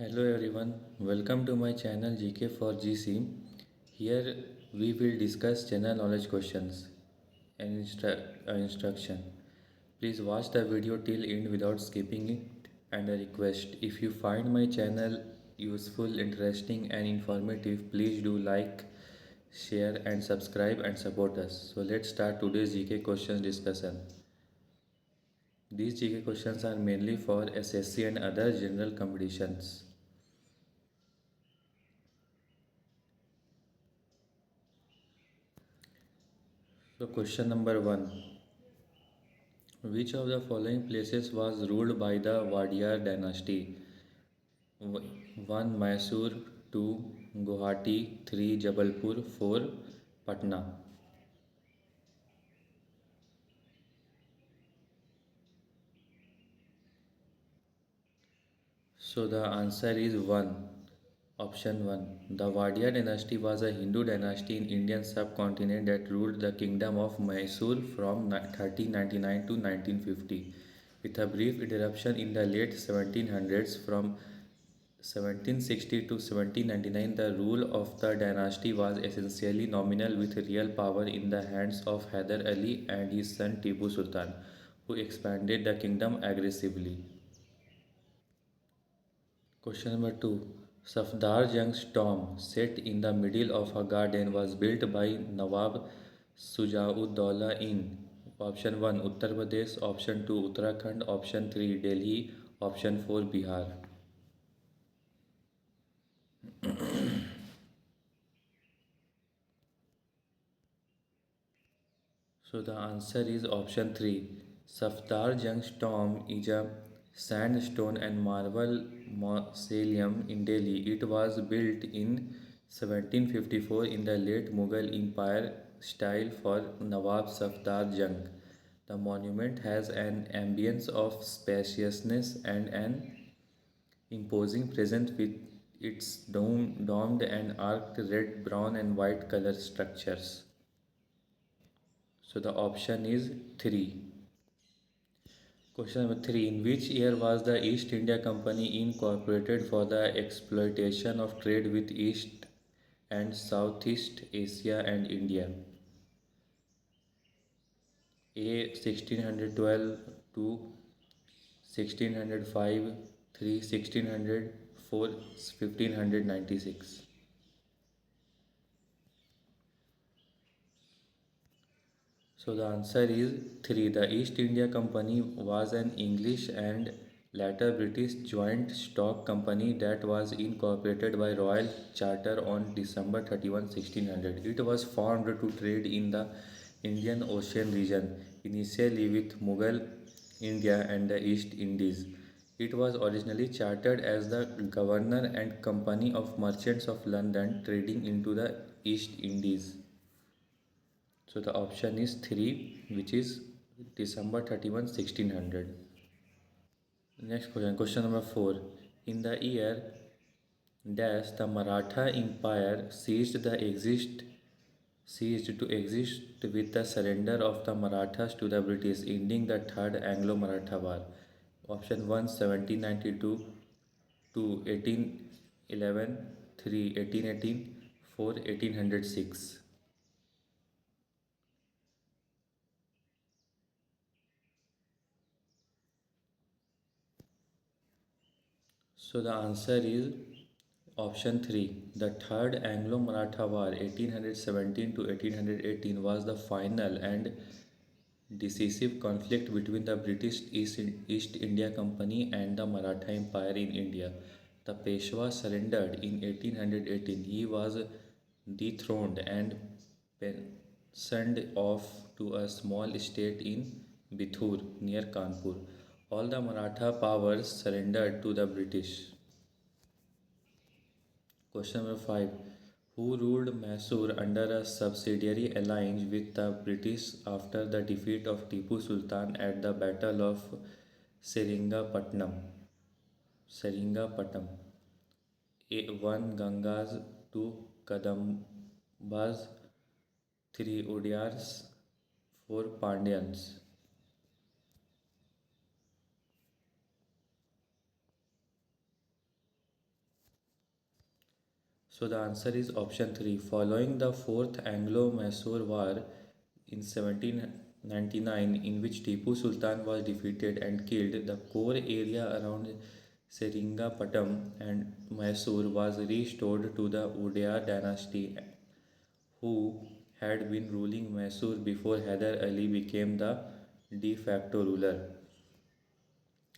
Hello everyone, welcome to my channel GK for GC. Here we will discuss general knowledge questions and instruction. Please watch the video till end without skipping it, and a request, if you find my channel useful, interesting and informative, please do like, share and subscribe and support us. So let's start today's GK questions discussion. These GK questions are mainly for SSC and other general competitions. So question number 1. Which of the following places was ruled by the Wadiyar dynasty? 1. Mysore, 2. Guwahati, 3. Jabalpur, 4. Patna. So the answer is 1. Option 1. The Wadiyar dynasty was a Hindu dynasty in Indian subcontinent that ruled the kingdom of Mysore from 1399 to 1950, with a brief interruption in the late 1700s. From 1760 to 1799, the rule of the dynasty was essentially nominal, with real power in the hands of Hyder Ali and his son Tipu Sultan, who expanded the kingdom aggressively. Question number 2. Safdarjung's tomb, set in the middle of a garden, was built by Nawab Sujauddaulah in option 1 Uttar Pradesh, option 2 Uttarakhand, option 3 Delhi, option 4 Bihar. So the answer is option 3. Safdarjung's tomb is a sandstone and marble mausoleum in Delhi. It was built in 1754 in the late Mughal Empire style for Nawab Safdarjung. The monument has an ambience of spaciousness and an imposing presence with its domed and arched red, brown and white color structures. So the option is 3. Question number 3. In which year was the East India Company incorporated for the exploitation of trade with East and Southeast Asia and India? A. 1612, 2. 1605, 3. 1600, 4. 1596. So the answer is 3. The East India Company was an English and later British joint stock company that was incorporated by Royal Charter on December 31, 1600. It was formed to trade in the Indian Ocean region, initially with Mughal India and the East Indies. It was originally chartered as the Governor and Company of Merchants of London, trading into the East Indies. So the option is 3, which is December 31, 1600. Next question, question number 4. In the year dash, the Maratha Empire ceased to exist with the surrender of the Marathas to the British, ending the Third Anglo-Maratha War. Option 1, 1792, 2, 1811, 3, 1818, 4, 1806. So the answer is option 3. The Third Anglo-Maratha War 1817 to 1818 was the final and decisive conflict between the British East India Company and the Maratha Empire in India. The Peshwa surrendered in 1818. He was dethroned and pensioned off to a small estate in Bithur near Kanpur. All the Maratha powers surrendered to the British. Question number 5. Who ruled Mysore under a subsidiary alliance with the British after the defeat of Tipu Sultan at the Battle of Seringapatam? Seringapatam. 1. Gangas, 2. Kadambas, 3. Odyars, 4. Pandyans. So the answer is option 3. Following the Fourth Anglo-Mysore War in 1799, in which Tipu Sultan was defeated and killed, the core area around Seringapatam and Mysore was restored to the Udayyar dynasty, who had been ruling Mysore before Hyder Ali became the de facto ruler.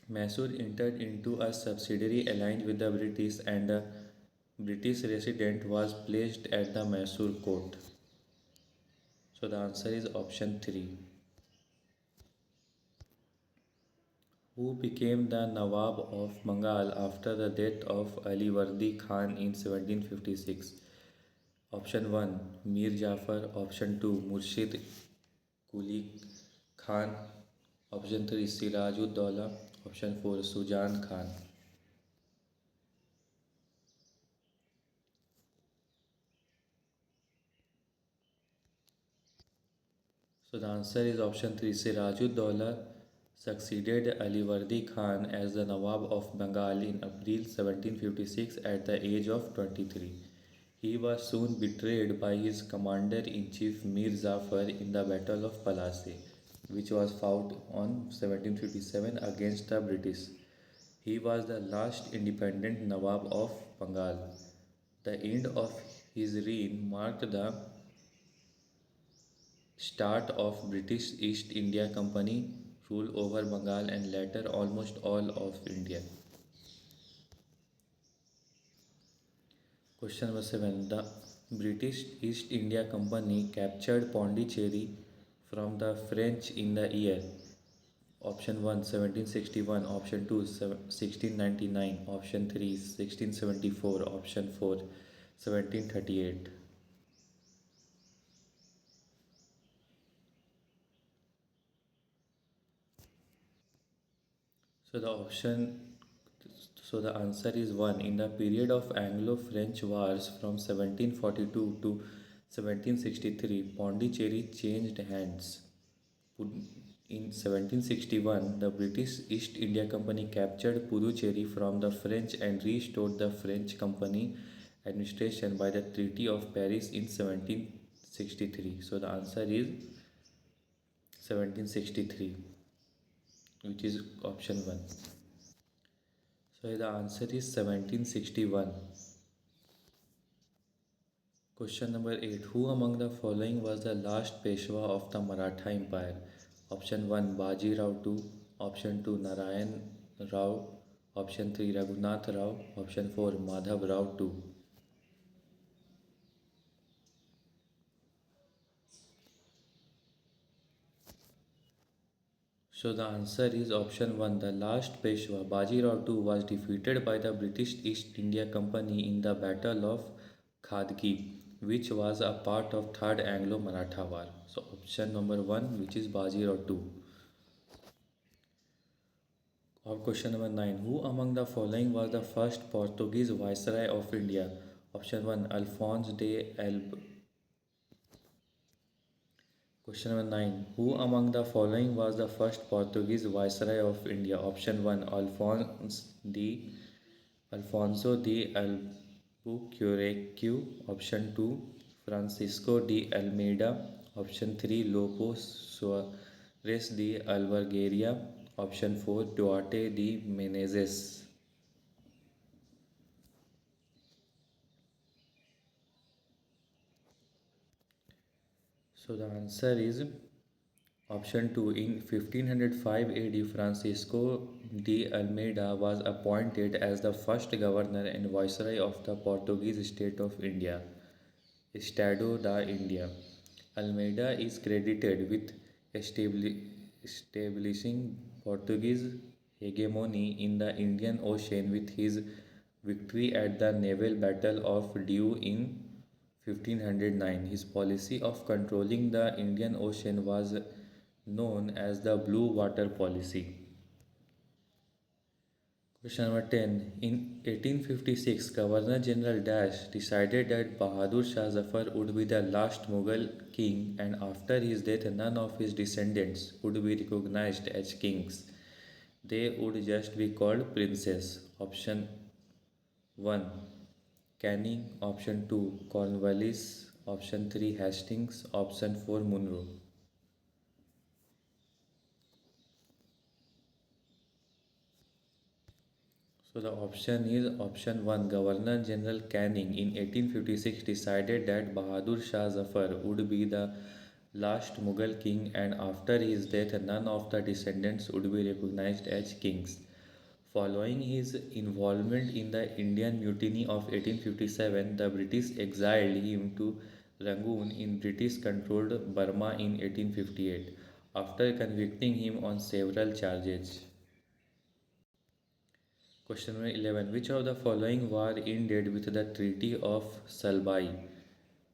Mysore entered into a subsidiary alliance with the British, and a British resident was placed at the Mysore court. So the answer is option 3. Who became the Nawab of Bengal after the death of Ali Wardi Khan in 1756? Option 1 Mir Jafar, option 2 Murshid Quli Khan, option 3 Sirajud Daulah, option 4 Sujan Khan. So the answer is option 3. Sirajud Daulah succeeded Ali Wardi Khan as the Nawab of Bengal in April 1756 at the age of 23. He was soon betrayed by his commander-in-chief Mir Jafar in the Battle of Plassey, which was fought on 1757 against the British. He was the last independent Nawab of Bengal. The end of his reign marked the start of British East India Company rule over Bengal and later almost all of India. Question number 7. The British East India Company captured Pondicherry from the French in the year. Option 1 1761, option 2 1699, option 3 1674, option 4 1738. So the option so the answer is 1. In the period of Anglo-French Wars from 1742 to 1763, Pondicherry changed hands. In 1761, the British East India Company captured Puducherry from the French and restored the French Company administration by the Treaty of Paris in 1763. So the answer is 1763, which is option 1. So the answer is 1761. Question number 8. Who among the following was the last Peshwa of the Maratha Empire? Option 1 Baji Rao II, option 2 Narayan Rao, option 3 Raghunath Rao, option 4 Madhav Rao II. So the answer is option 1. The last Peshwa, Baji Rao II, was defeated by the British East India Company in the Battle of Khadki, which was a part of Third Anglo-Maratha War. So option number 1, which is Baji Rao II. Or question number 9. Who among the following was the first Portuguese Viceroy of India? Option 1 Alphonse de Alb. Question number 9. Who among the following was the first Portuguese Viceroy of India? Option 1 Alfonso de Albuquerque. Option 2 Francisco de Almeida. Option 3 Lopo Suarez de Alvarenga. Option 4 Duarte de Menezes. So the answer is option 2. In 1505 AD, Francisco de Almeida was appointed as the first governor and viceroy of the Portuguese state of India, Estado da India. Almeida is credited with establishing Portuguese hegemony in the Indian Ocean with his victory at the naval battle of Diu in 1509. His policy of controlling the Indian Ocean was known as the Blue Water Policy. Question number 10. In 1856, Governor General Dash decided that Bahadur Shah Zafar would be the last Mughal king, and after his death, none of his descendants would be recognized as kings. They would just be called princes. Option 1 Canning, option 2 Cornwallis, option 3 Hastings, option 4 Munro. So the option is option 1. Governor General Canning in 1856 decided that Bahadur Shah Zafar would be the last Mughal king, and after his death none of the descendants would be recognized as kings. Following his involvement in the Indian Mutiny of 1857, the British exiled him to Rangoon in British controlled Burma in 1858 after convicting him on several charges. Question number 11. Which of the following war ended with the Treaty of Salbai?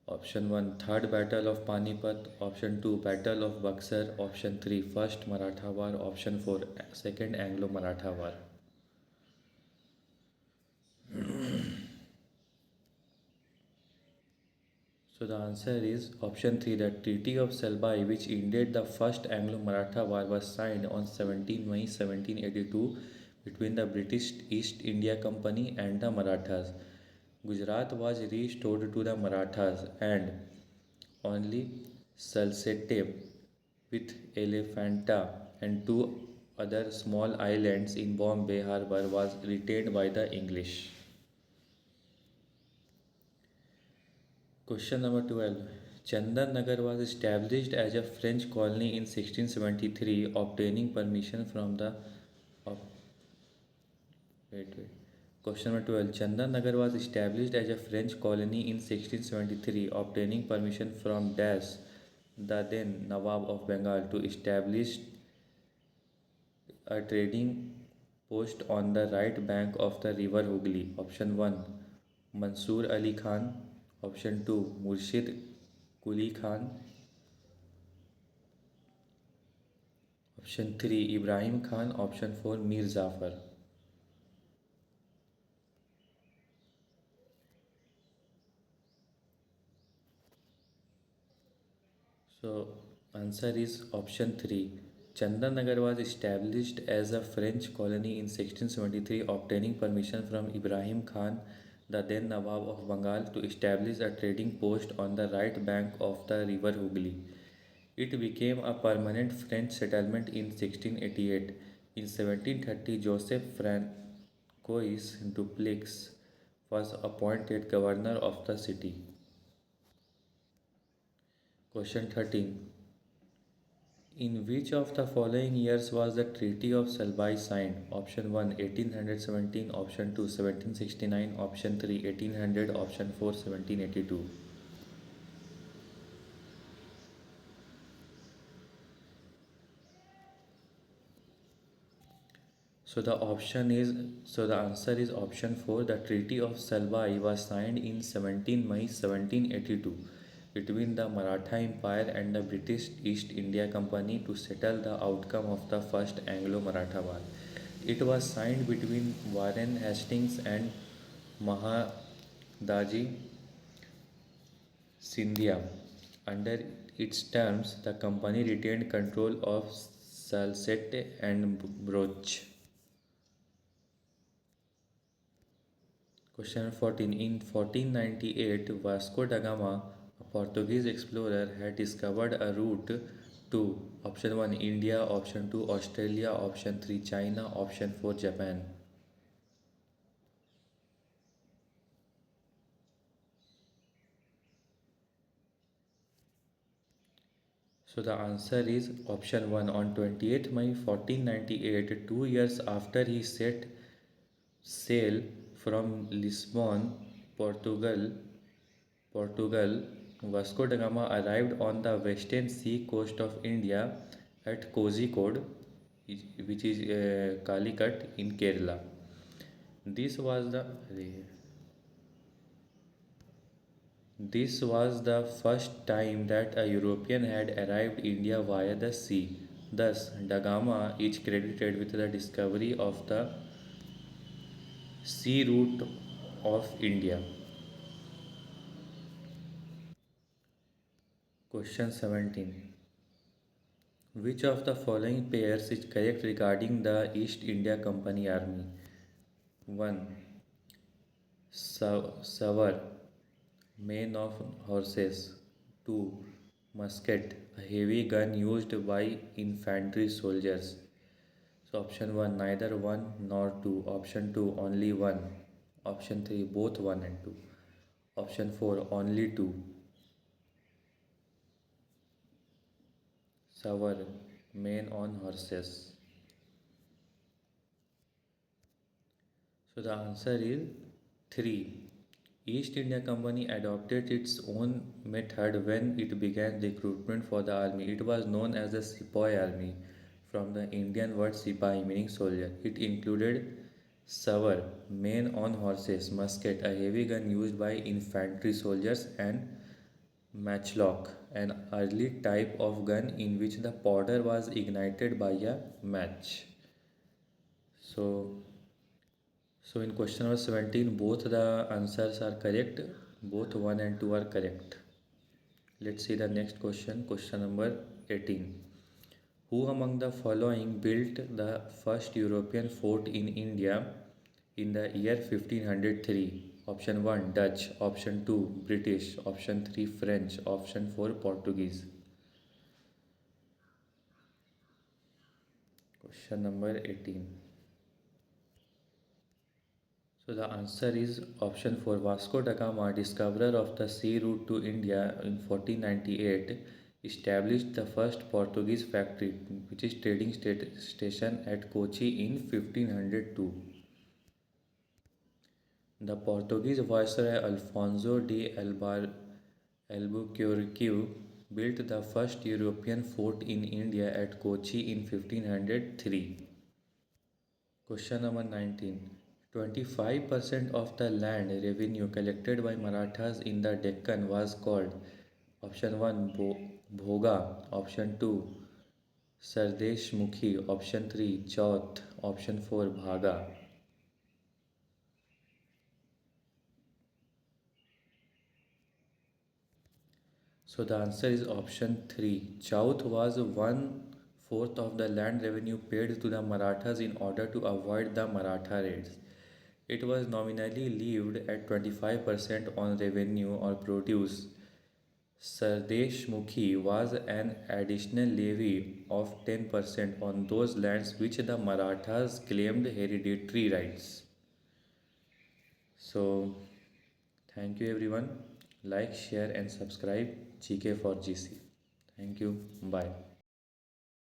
Option 1 Third Battle of Panipat, option 2 Battle of Buxar, option 3 First Maratha War, option 4 Second Anglo-Maratha War. So the answer is option 3. The Treaty of Salbai, which ended the First Anglo-Maratha War, was signed on 17 May 1782 between the British East India Company and the Marathas. Gujarat was restored to the Marathas, and only Salsette with Elephanta and two other small islands in Bombay Harbour was retained by the English. Question number 12. Chandan Nagar was established as a French colony in 1673, obtaining permission from the. Op, wait. Question number 12. Chandan Nagar was established as a French colony in 1673, obtaining permission from Das, the then Nawab of Bengal, to establish a trading post on the right bank of the river Hooghly. Option 1 Mansoor Ali Khan, option 2 Murshid Quli Khan, option 3 Ibrahim Khan, option 4 Mir Zafar. So answer is option 3. Chandan was established as a French colony in 1673, obtaining permission from Ibrahim Khan, the then Nawab of Bengal, to establish a trading post on the right bank of the river Hooghly. It became a permanent French settlement in 1688. In 1730, Joseph Francois Dupleix was appointed governor of the city. Question 13. In which of the following years was the Treaty of Salbai signed? Option 1 1817, option 2 1769, option 3 1800, option 4 1782. So the answer is option 4. The Treaty of Salbai was signed in 17 May 1782 between the Maratha Empire and the British East India Company to settle the outcome of the First Anglo-Maratha War. It was signed between Warren Hastings and Mahadaji Scindia. Under its terms, the company retained control of Salsette and Broch. Question 14. In 1498, Vasco da Gama, a Portuguese explorer, had discovered a route to option 1 India, option 2 Australia, option 3 China, option 4 Japan. So the answer is option 1. On 28th May 1498, 2 years after he set sail from Lisbon, Portugal, Vasco da Gama arrived on the western sea coast of India at Kozhikode, which is Calicut in Kerala. This was the this was the first time that a European had arrived India via the sea. Thus, da Gama is credited with the discovery of the sea route of India. Question 17. Which of the following pairs is correct regarding the East India Company Army? 1. Savar, mane of horses. 2. Musket, a heavy gun used by infantry soldiers. So option 1, neither 1 nor 2. Option 2, only 1. Option 3, both 1 and 2. Option 4, only 2. Savar, men on horses. So the answer is 3. East India Company adopted its own method when it began recruitment for the army. It was known as the Sepoy Army, from the Indian word Sipahi meaning soldier. It included savar, men on horses, musket, a heavy gun used by infantry soldiers, and matchlock, an early type of gun in which the powder was ignited by a match. So So in question number 17, both the answers are correct. Both 1 and 2 are correct. Let's see the next question. Question number 18. Who among the following built the first European fort in India in the year 1503? Option 1 Dutch, option 2 British, option 3 French, option 4 Portuguese. Question number 18. So the answer is option 4. Vasco da Gama, discoverer of the sea route to India in 1498, established the first Portuguese factory, which is trading station at Kochi in 1502. The Portuguese viceroy Alfonso de Albuquerque built the first European fort in India at Kochi in 1503. Question number 19. 25% of the land revenue collected by Marathas in the Deccan was called option 1 Bhoga, option 2 Sardeshmukhi, option 3 Chauth, option 4 Bhaga. So the answer is option 3. Chauth was one fourth of the land revenue paid to the Marathas in order to avoid the Maratha raids. It was nominally levied at 25% on revenue or produce. Sardeshmukhi was an additional levy of 10% on those lands which the Marathas claimed hereditary rights. So, thank you everyone. Like, share, and subscribe GK for GC. Thank you. Bye.